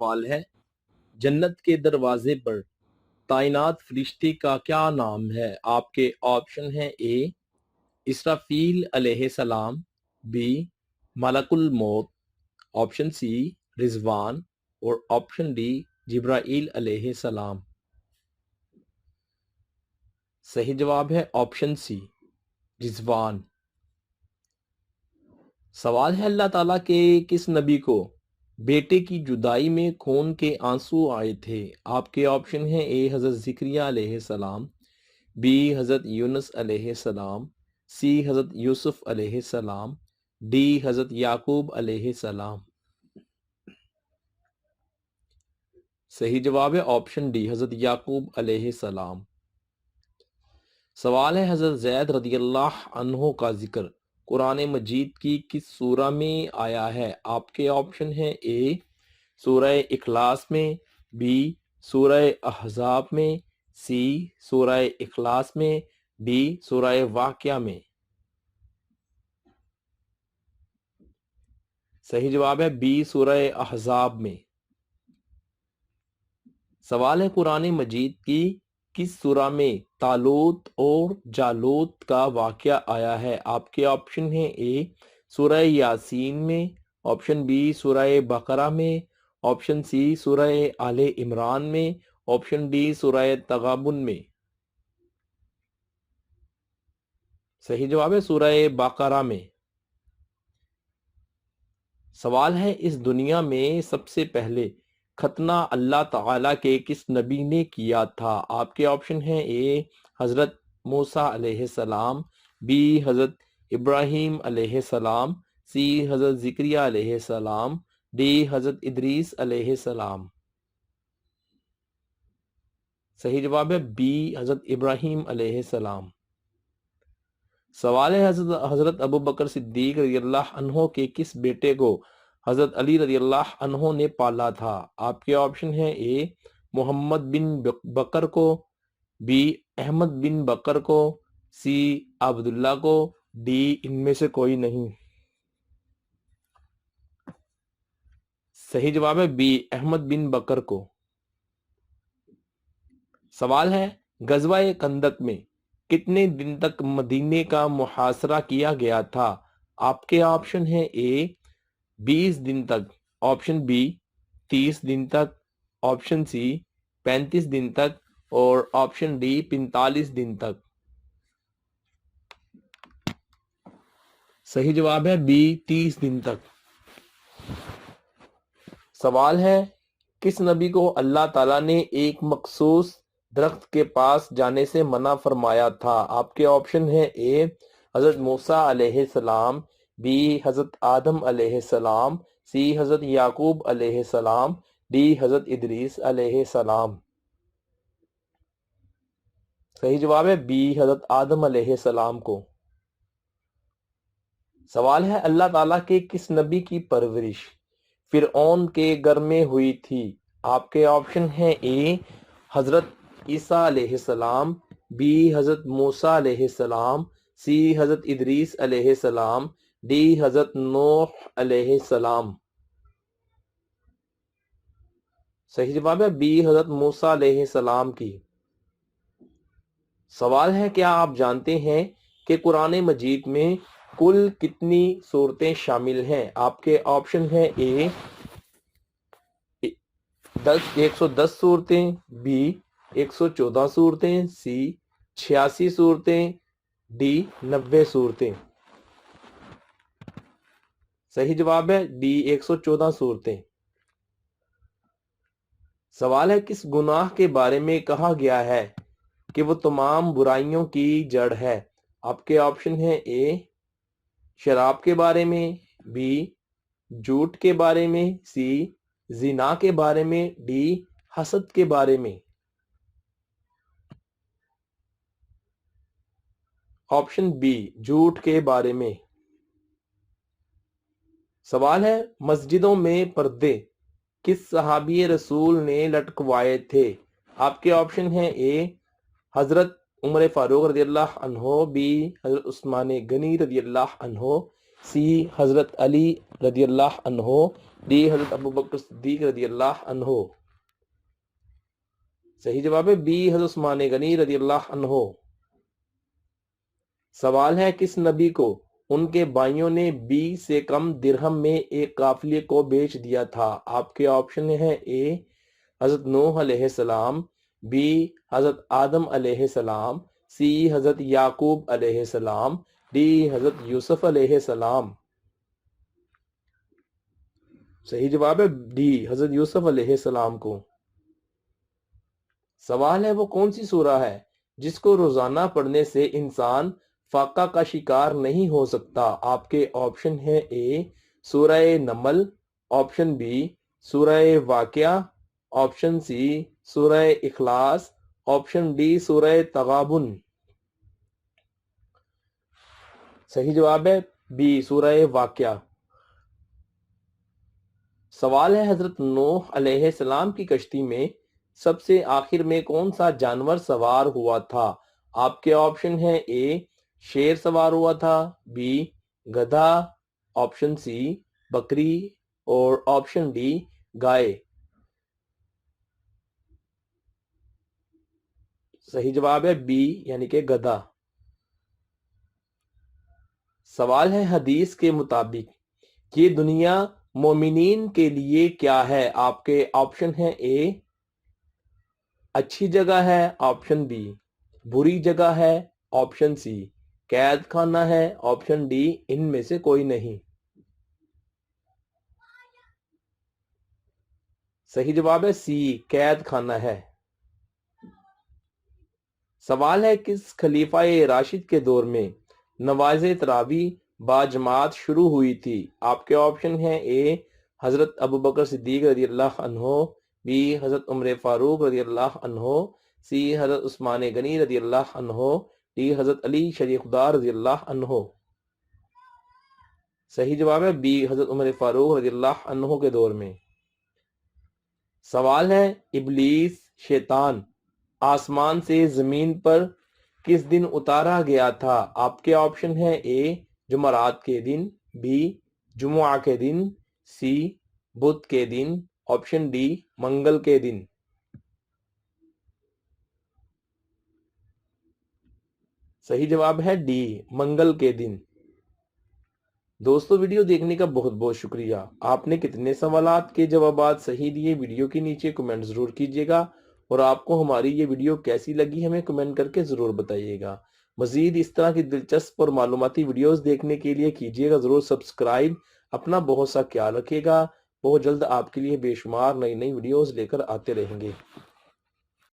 سوال ہے، جنت کے دروازے پر تعینات فرشتے کا کیا نام ہے؟ آپ کے آپشن ہیں: اے اسرافیل علیہ السلام، بی ملک الموت، آپشن سی رضوان، اور آپشن ڈی جبرائیل علیہ السلام۔ صحیح جواب ہے آپشن سی رضوان۔ سوال ہے، اللہ تعالیٰ کے کس نبی کو بیٹے کی جدائی میں خون کے آنسو آئے تھے؟ آپ کے آپشن ہیں: اے حضرت زکریا علیہ السلام، بی حضرت یونس علیہ السلام، سی حضرت یوسف علیہ السلام، ڈی حضرت یعقوب علیہ السلام۔ صحیح جواب ہے آپشن ڈی حضرت یعقوب علیہ السلام۔ سوال ہے، حضرت زید رضی اللہ عنہ کا ذکر قرآن مجید کی کس سورہ میں آیا ہے؟ آپ کے آپشن ہیں: اے سورہ اخلاص میں، بی سورہ احزاب میں، سی سورہ اخلاص میں، ڈی سورہ واقعہ میں۔ صحیح جواب ہے بی سورہ احزاب میں۔ سوال ہے، قرآن مجید کی کس سورہ میں طالوت اور جالوت کا واقعہ آیا ہے؟ آپ کے آپشن ہیں: اے سورہ یاسین میں، آپشن بی سورہ بقرہ میں، آپشن سی سورہ آل عمران میں، آپشن ڈی سورہ تغابن میں۔ صحیح جواب ہے سورہ بقرہ میں۔ سوال ہے، اس دنیا میں سب سے پہلے ختنہ اللہ تعالیٰ کے کس نبی نے کیا تھا؟ آپ کے آپشن ہیں: اے حضرت موسیٰ علیہ السلام، بی حضرت ابراہیم علیہ السلام، سی حضرت زکریا علیہ السلام، ڈی حضرت ادریس علیہ السلام۔ صحیح جواب ہے بی حضرت ابراہیم علیہ السلام۔ سوال ہے، حضرت ابو بکر صدیق رضی اللہ عنہ کے کس بیٹے کو حضرت علی رضی اللہ عنہ نے پالا تھا؟ آپ کے آپشن ہیں: اے محمد بن بکر کو، بی احمد بن بکر کو، سی عبداللہ کو، ڈی ان میں سے کوئی نہیں۔ صحیح جواب ہے بی احمد بن بکر کو۔ سوال ہے، غزوہ خندق میں کتنے دن تک مدینے کا محاصرہ کیا گیا تھا؟ آپ کے آپشن ہیں: اے 20 دن تک، آپشن بی 30 دن تک، آپشن سی 35 دن تک، اور آپشن ڈی 45 دن تک۔ صحیح جواب ہے بی 30 دن تک۔ سوال ہے، کس نبی کو اللہ تعالیٰ نے ایک مخصوص درخت کے پاس جانے سے منع فرمایا تھا؟ آپ کے آپشن ہیں: اے حضرت موسیٰ علیہ السلام، بی حضرت آدم علیہ السلام، سی حضرت یعقوب علیہ السلام، ڈی حضرت ادریس علیہ السلام۔ صحیح جواب ہے بی حضرت آدم علیہ السلام کو۔ سوال ہے، اللہ تعالیٰ کے کس نبی کی پرورش فرعون کے گھر میں ہوئی تھی؟ آپ کے آپشن ہیں: اے حضرت عیسیٰ علیہ السلام، بی حضرت موسیٰ علیہ السلام، سی حضرت ادریس علیہ السلام، ڈی حضرت نوح علیہ السلام۔ صحیح جواب ہے بی حضرت موسیٰ علیہ السلام کی۔ سوال ہے، کیا آپ جانتے ہیں کہ قرآن مجید میں کل کتنی سورتیں شامل ہیں؟ آپ کے آپشن ہیں: اے 110 صورتیں، بی 114 صورتیں، سی 86 صورتیں، ڈی 90 صورتیں۔ صحیح جواب ہے ڈی 114 صورتیں۔ سوال ہے، کس گناہ کے بارے میں کہا گیا ہے کہ وہ تمام برائیوں کی جڑ ہے؟ آپ کے آپشن ہیں: اے شراب کے بارے میں، بی جھوٹ کے بارے میں، سی زنا کے بارے میں، ڈی حسد کے بارے میں۔ آپشن بی جھوٹ کے بارے میں۔ سوال ہے، مسجدوں میں پردے کس صحابی رسول نے لٹکوائے تھے؟ آپ کے آپشن ہیں: اے حضرت عمر فاروق رضی اللہ عنہ، بی حضرت عثمان غنی رضی اللہ عنہ، سی حضرت علی رضی اللہ عنہ، ڈی حضرت ابو بکر صدیق رضی اللہ عنہ۔ صحیح جواب ہے بی حضرت عثمان غنی رضی اللہ عنہ۔ سوال ہے کس نبی کو ان کے بھائیوں نے 20 سے کم درہم میں ایک قافلے کو بیچ دیا تھا؟ آپ کے آپشن ہیں اے حضرت نوح علیہ السلام، بی حضرت آدم علیہ السلام، سی حضرت یعقوب علیہ السلام، ڈی حضرت یوسف علیہ السلام۔ صحیح جواب ہے ڈی حضرت یوسف علیہ السلام کو۔ سوال ہے وہ کون سی سورہ ہے جس کو روزانہ پڑھنے سے انسان فاقہ کا شکار نہیں ہو سکتا؟ آپ کے آپشن ہیں اے سورہ نمل، آپشن بی سورہ واقعہ، آپشن سی سورہ اخلاص، آپشن ڈی سورہ تغابن۔ صحیح جواب ہے بی سورہ واقعہ۔ سوال ہے حضرت نوح علیہ السلام کی کشتی میں سب سے آخر میں کون سا جانور سوار ہوا تھا؟ آپ کے آپشن ہیں اے شیر سوار ہوا تھا، بی گدھا، آپشن سی بکری اور آپشن ڈی گائے۔ صحیح جواب ہے بی یعنی کہ گدھا۔ سوال ہے حدیث کے مطابق یہ دنیا مومنین کے لیے کیا ہے؟ آپ کے آپشن ہیں اے اچھی جگہ ہے، آپشن بی بری جگہ ہے، آپشن سی قید خانہ ہے، آپشن ڈی ان میں سے کوئی نہیں۔ صحیح جواب ہے سی قید خانہ ہے۔ سوال ہے کس خلیفہ راشد کے دور میں نماز تراویح باجماعت شروع ہوئی تھی؟ آپ کے آپشن ہیں اے حضرت ابو بکر صدیق رضی اللہ عنہ، بی حضرت عمر فاروق رضی اللہ عنہ، سی حضرت عثمان غنی رضی اللہ عنہ، ڈی حضرت علی شریف خدا رضی اللہ عنہ۔ صحیح جواب ہے بی حضرت عمر فاروق رضی اللہ عنہ کے دور میں۔ سوال ہے ابلیس شیطان آسمان سے زمین پر کس دن اتارا گیا تھا؟ آپ کے آپشن ہیں اے جمعرات کے دن، بی جمعہ کے دن، سی بدھ کے دن، آپشن ڈی منگل کے دن۔ صحیح جواب ہے ڈی منگل کے دن۔ دوستو ویڈیو دیکھنے کا بہت بہت شکریہ۔ آپ نے کتنے سوالات کے جوابات صحیح دیے ویڈیو کے نیچے کمنٹ ضرور کیجیے گا، اور آپ کو ہماری یہ ویڈیو کیسی لگی ہمیں کمنٹ کر کے ضرور بتائیے گا۔ مزید اس طرح کی دلچسپ اور معلوماتی ویڈیوز دیکھنے کے لیے کیجیے گا ضرور سبسکرائب۔ اپنا بہت سا خیال رکھیے گا، بہت جلد آپ کے لیے بے شمار نئی نئی ویڈیوز لے کر آتے رہیں گے۔